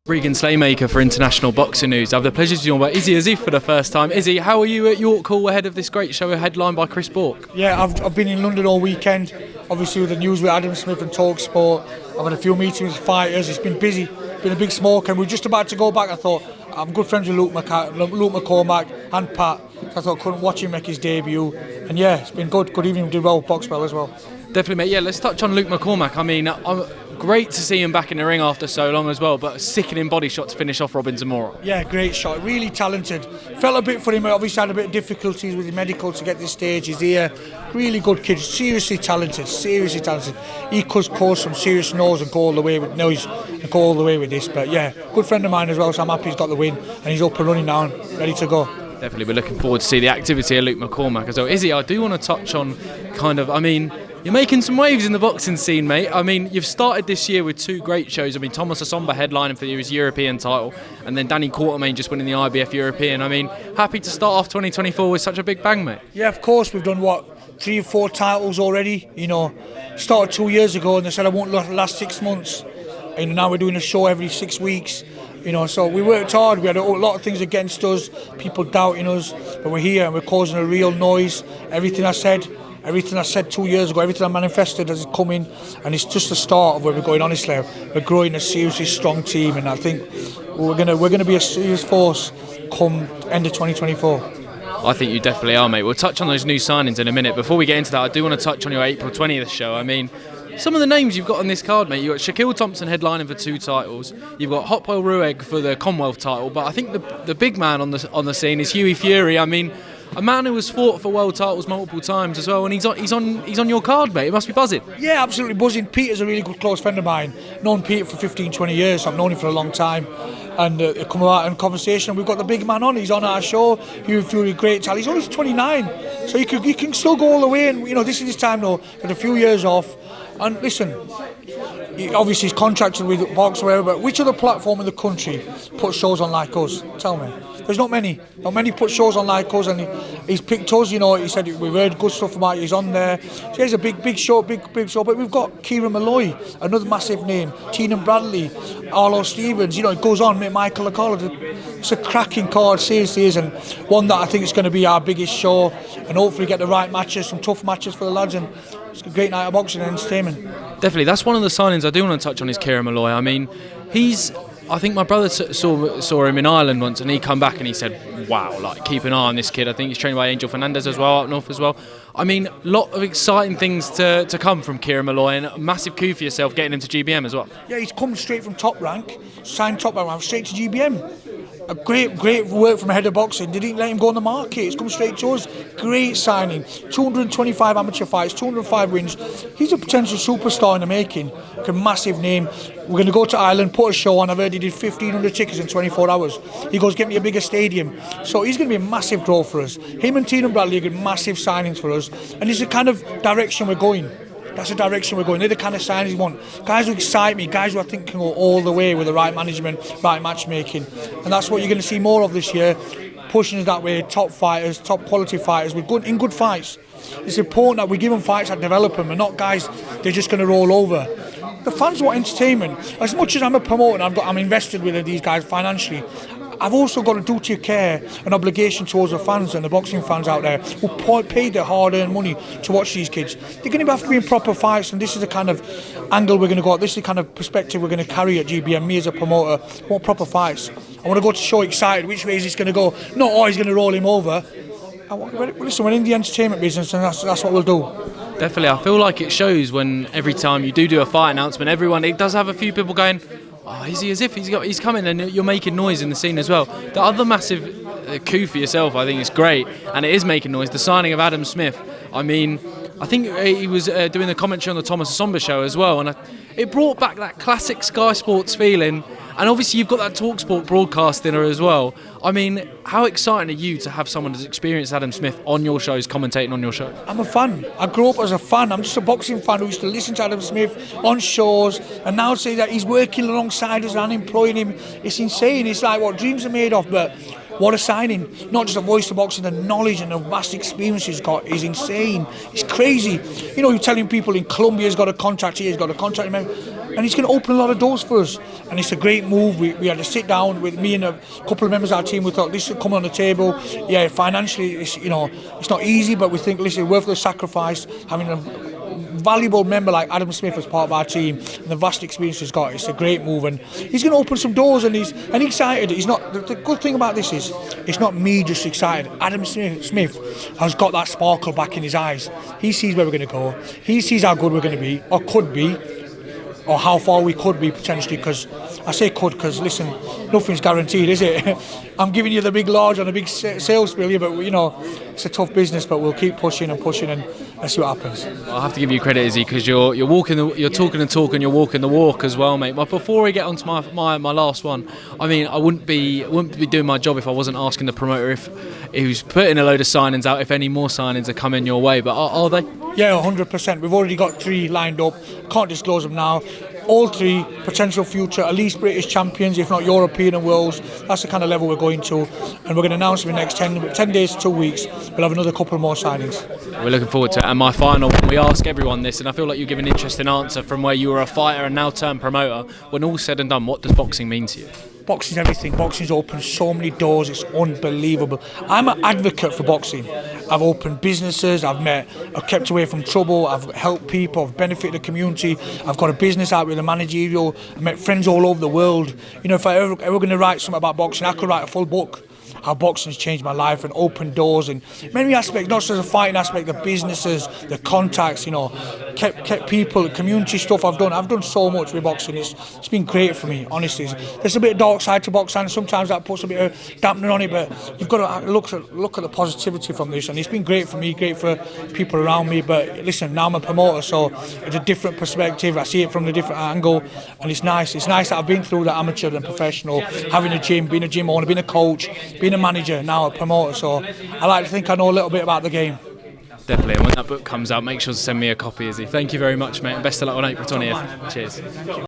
Regan Slaymaker for International Boxing News. I have the pleasure to be on by Izzy Asif for the first time. Izzy, how are you at York Hall ahead of this great show headlined by Chris Bork? Yeah, I've been in London all weekend, obviously with the news with Adam Smith and TalkSport. I've had a few meetings with fighters, it's been busy, been a big smoke, and we're just about to go back. I thought, I'm good friends with Luke McCormack and Pat, so I thought I couldn't watch him make his debut. And yeah, it's been good evening, did well with Boxwell as well. Definitely, mate. Yeah, let's touch on Luke McCormack. I mean, great to see him back in the ring after so long as well, but a sickening body shot to finish off Robin Zamora. Yeah, great shot, really talented. Felt a bit for him, obviously had a bit of difficulties with the medical to get this stage. He's here, really good kid, seriously talented. He could cause some serious noise and go all the way with this. But yeah, good friend of mine as well, so I'm happy he's got the win and he's up and running now and ready to go. Definitely, we're looking forward to see the activity of Luke McCormack as well. Izzy, I do want to touch on you're making some waves in the boxing scene, mate. I mean, you've started this year with two great shows. I mean, Thomas Asomba headlining for his European title, and then Danny Quartermain just winning the IBF European. I mean, happy to start off 2024 with such a big bang, mate. Yeah, of course. We've done, 3 or 4 titles already. Started 2 years ago, and they said I won't last 6 months. And now we're doing a show every 6 weeks. So we worked hard. We had a lot of things against us, people doubting us, but we're here and we're causing a real noise. Everything I said 2 years ago, everything I manifested has come in, and it's just the start of where we're going. Honestly, we're growing a seriously strong team, and I think we're gonna be a serious force come end of 2024. I think you definitely are, mate. We'll touch on those new signings in a minute. Before we get into that, I do want to touch on your April 20th show. I mean, some of the names you've got on this card, mate. You've got Shakiel Thompson headlining for 2 titles. You've got Hotwell Rueg for the Commonwealth title. But I think the big man on the scene is Hughie Fury. I mean, a man who has fought for world titles multiple times as well, and he's on your card, mate. It must be buzzing. Yeah, absolutely buzzing. Peter's a really good close friend of mine. Known Peter for 15, 20 years. So I've known him for a long time. And come out in conversation. We've got the big man on. He's on our show. Hughie Fury, great talent. He's only 29, so he can still go all the way. And this is his time though. Got a few years off. And listen, obviously he's contracted with Box or whatever, but which other platform in the country puts shows on like us? Tell me. There's not many. Not many put shows on like us, and he's picked us. He said we've heard good stuff about you. He's on there. So he's a big show. But we've got Kieran Molloy, another massive name. Teenan Bradley, Arlo Stevens. It goes on. Michael Acola. It's a cracking card, seriously is, and one that I think is going to be our biggest show, and hopefully get the right matches, some tough matches for the lads, and it's a great night of boxing and entertainment. Definitely, that's one of the signings I do want to touch on is Kieran Molloy. I mean, I think my brother saw him in Ireland once, and he come back and he said, wow, keep an eye on this kid. I think he's trained by Angel Fernandez as well, up north as well. I mean, a lot of exciting things to come from Kieran Molloy, and a massive coup for yourself getting him to GBM as well. Yeah, he's come straight from Top Rank, signed Top Rank, straight to GBM. A great work from head of boxing. They didn't let him go on the market. It's come straight to us. Great signing. 225 amateur fights, 205 wins. He's a potential superstar in the making. A massive name. We're going to go to Ireland, put a show on. I've heard he did 1,500 tickets in 24 hours. He goes, get me a bigger stadium. So he's going to be a massive draw for us. Him and Teenan Bradley are getting massive signings for us. And it's the kind of direction we're going. That's the direction we're going. They're the kind of signings we want. Guys who excite me, guys who I think can go all the way with the right management, right matchmaking. And that's what you're going to see more of this year. Pushing us that way, top fighters, top quality fighters in good fights. It's important that we give them fights that develop them and not guys they're just going to roll over. The fans want entertainment. As much as I'm a promoter and I'm invested with these guys financially, I've also got a duty of care and obligation towards the fans and the boxing fans out there who paid their hard-earned money to watch these kids. They're going to have to be in proper fights, and this is the kind of angle we're going to go at. This is the kind of perspective we're going to carry at GBM. Me as a promoter, I want proper fights. I want to go to show excited. Which way is this going to go? Not, he's going to roll him over. Listen, we're in the entertainment business, and that's what we'll do. Definitely, I feel like it shows when every time you do a fight announcement, it does have a few people going, oh, Izzy Asif, he's coming, and you're making noise in the scene as well. The other massive coup for yourself, I think, is great, and it is making noise. The signing of Adam Smith. I mean, I think he was doing the commentary on the Thomas Asomba show as well, and it brought back that classic Sky Sports feeling. And obviously you've got that TalkSport broadcast dinner as well. I mean, how exciting are you to have someone as experienced Adam Smith on your shows, commentating on your show? I'm a fan. I grew up as a fan. I'm just a boxing fan who used to listen to Adam Smith on shows, and now say that he's working alongside us and employing him. It's insane. It's like what dreams are made of, but what a signing. Not just a voice of boxing, the knowledge and the vast experience he's got is insane. It's crazy. You're telling people in Colombia he's got a contract here, he's got a contract in and he's going to open a lot of doors for us. And it's a great move. We had to sit down with me and a couple of members of our team. We thought this should come on the table. Yeah, financially, it's not easy, but we think, listen, worth the sacrifice. Having a valuable member like Adam Smith as part of our team and the vast experience he's got, it's a great move, and he's going to open some doors, and he's excited. He's not. The good thing about this is it's not me just excited. Adam Smith has got that sparkle back in his eyes. He sees where we're going to go. He sees how good we're going to be, or could be, or how far we could be potentially. Because I say could because listen, nothing's guaranteed, is it? I'm giving you the big large on a big sales spiel here, but it's a tough business. But we'll keep pushing and let's see what happens. I have to give you credit, Izzy, because you're talking the talk and you're walking the walk as well, mate. But before we get on to my last one, I mean, I wouldn't be doing my job if I wasn't asking the promoter if who's putting a load of signings out, if any more signings are coming your way. But are they? Yeah, 100%. We've already got 3 lined up. Can't disclose them now. All 3 potential future, at least British champions, if not European and worlds. That's the kind of level we're going to, and we're going to announce in the next 10 days, 2 weeks. We'll have another couple more signings. We're looking forward to it. And my final one, we ask everyone this, and I feel like you give an interesting answer from where you were a fighter and now turned promoter. When all's said and done, what does boxing mean to you? Boxing's everything. Boxing's opened so many doors, it's unbelievable. I'm an advocate for boxing. I've opened businesses, I've kept away from trouble, I've helped people, I've benefited the community, I've got a business out with a managerial, I've met friends all over the world. If I ever going to write something about boxing, I could write a full book. How boxing's changed my life and opened doors in many aspects, not just the fighting aspect, the businesses, the contacts, kept people, the community stuff I've done so much with boxing. It's been great for me, honestly. There's a bit of dark side to boxing, and sometimes that puts a bit of dampener on it, but you've got to look at the positivity from this, and it's been great for me, great for people around me. But listen, now I'm a promoter, so it's a different perspective. I see it from a different angle, and it's nice. It's nice that I've been through the amateur and professional, having a gym, being a gym owner, being a coach, being a manager, now a promoter, so I like to think I know a little bit about the game. Definitely, and when that book comes out, make sure to send me a copy, Izzy. Thank you very much, mate, and best of luck on April 20th. Cheers.